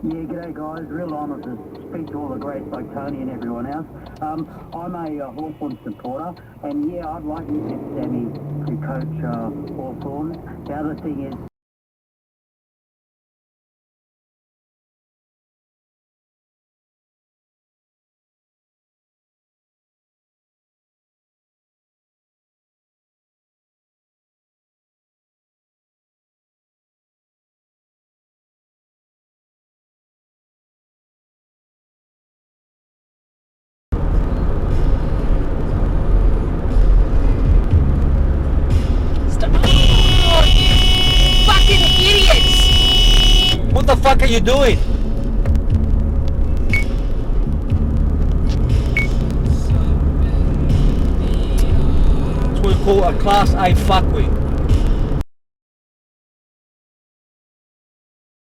Yeah, g'day guys, real honoured to speak to all the greats like Tony and everyone else. I'm a Hawthorn supporter, and yeah, I'd like to get Sammy to coach Hawthorn. The other thing is, Fucking idiots! What the fuck are you doing? It's what we call a class A fuckwit.